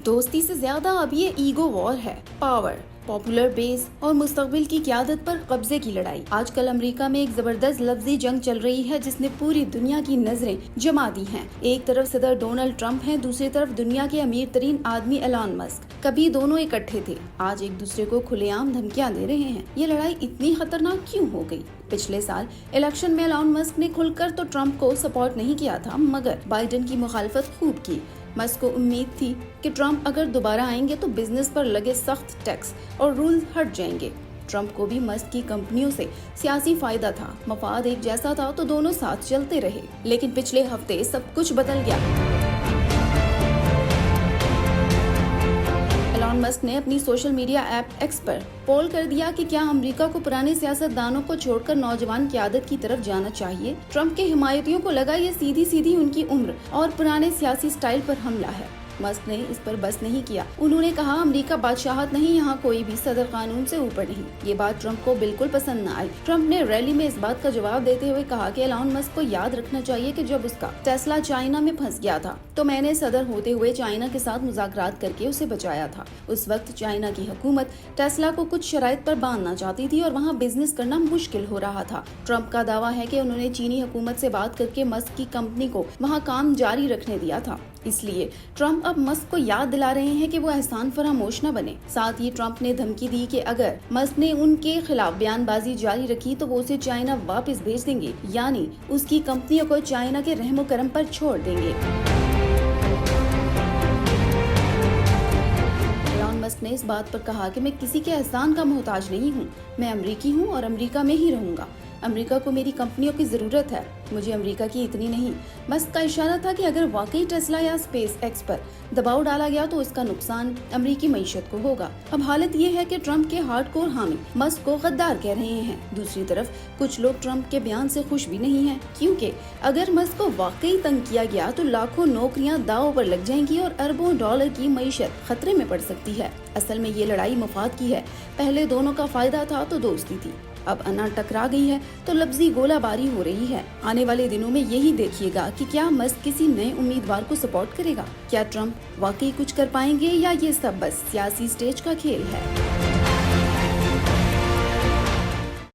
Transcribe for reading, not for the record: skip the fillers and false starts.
دوستی سے زیادہ اب یہ ایگو وار ہے، پاور، پاپولر بیس اور مستقبل کی قیادت پر قبضے کی لڑائی۔ آج کل امریکہ میں ایک زبردست لفظی جنگ چل رہی ہے جس نے پوری دنیا کی نظریں جما دی ہیں۔ ایک طرف صدر ڈونلڈ ٹرمپ ہیں، دوسری طرف دنیا کے امیر ترین آدمی ایلن مسک۔ کبھی دونوں اکٹھے تھے، آج ایک دوسرے کو کھلے عام دھمکیاں دے رہے ہیں۔ یہ لڑائی اتنی خطرناک کیوں ہو گئی؟ پچھلے سال الیکشن میں ایلن مسک نے کھل کر تو ٹرمپ کو سپورٹ نہیں کیا تھا، مگر بائیڈن کی مخالفت خوب کی۔ مسک کو امید تھی کہ ٹرمپ اگر دوبارہ آئیں گے تو بزنس پر لگے سخت ٹیکس اور رول ہٹ جائیں گے۔ ٹرمپ کو بھی مسک کی کمپنیوں سے سیاسی فائدہ تھا، مفاد ایک جیسا تھا تو دونوں ساتھ چلتے رہے، لیکن پچھلے ہفتے سب کچھ بدل گیا۔ ایلن مسک نے اپنی سوشل میڈیا ایپ ایکس پر پول کر دیا کہ کیا امریکہ کو پرانے سیاست دانوں کو چھوڑ کر نوجوان قیادت کی طرف جانا چاہیے۔ ٹرمپ کے حمایتیوں کو لگا یہ سیدھی ان کی عمر اور پرانے سیاسی سٹائل پر حملہ ہے۔ مسک نے اس پر بس نہیں کیا، انہوں نے کہا امریکہ بادشاہت نہیں، یہاں کوئی بھی صدر قانون سے اوپر نہیں۔ یہ بات ٹرمپ کو بالکل پسند نہ آئی۔ ٹرمپ نے ریلی میں اس بات کا جواب دیتے ہوئے کہا کہ ایلن مسک کو یاد رکھنا چاہیے کہ جب اس کا ٹیسلا چائنا میں پھنس گیا تھا تو میں نے صدر ہوتے ہوئے چائنا کے ساتھ مذاکرات کر کے اسے بچایا تھا۔ اس وقت چائنا کی حکومت ٹیسلا کو کچھ شرائط پر باندھنا چاہتی تھی اور وہاں بزنس کرنا مشکل ہو رہا تھا۔ ٹرمپ کا دعویٰ ہے کہ انہوں نے چینی حکومت سے بات کر کے مسک کی کمپنی کو وہاں کام جاری رکھنے دیا تھا۔ اس لیے ٹرمپ اب مسک کو یاد دلا رہے ہیں کہ وہ احسان فراموش نہ بنے۔ ساتھ ہی ٹرمپ نے دھمکی دی کہ اگر مسک نے ان کے خلاف بیان بازی جاری رکھی تو وہ اسے چائنا واپس بھیج دیں گے، یعنی اس کی کمپنیوں کو چائنا کے رحم و کرم پر چھوڑ دیں گے۔ مسک نے اس بات پر کہا کہ میں کسی کے احسان کا محتاج نہیں ہوں، میں امریکی ہوں اور امریکہ میں ہی رہوں گا۔ امریکہ کو میری کمپنیوں کی ضرورت ہے، مجھے امریکہ کی اتنی نہیں۔ مسک کا اشارہ تھا کہ اگر واقعی ٹیسلا یا اسپیس ایکس پر دباؤ ڈالا گیا تو اس کا نقصان امریکی معیشت کو ہوگا۔ اب حالت یہ ہے کہ ٹرمپ کے ہارڈ کور حامی مسک کو غدار کہہ رہے ہیں۔ دوسری طرف کچھ لوگ ٹرمپ کے بیان سے خوش بھی نہیں ہیں، کیونکہ اگر مسک کو واقعی تنگ کیا گیا تو لاکھوں نوکریاں داؤ پر لگ جائیں گی اور اربوں ڈالر کی معیشت خطرے میں پڑ سکتی ہے۔ اصل میں یہ لڑائی مفاد کی ہے، پہلے دونوں کا فائدہ تھا تو دوستی تھی، اب انا ٹکرا گئی ہے تو لفظی گولہ باری ہو رہی ہے۔ آنے والے دنوں میں یہی دیکھیے گا کہ کیا مسک کسی نئے امیدوار کو سپورٹ کرے گا، کیا ٹرمپ واقعی کچھ کر پائیں گے یا یہ سب بس سیاسی سٹیج کا کھیل ہے۔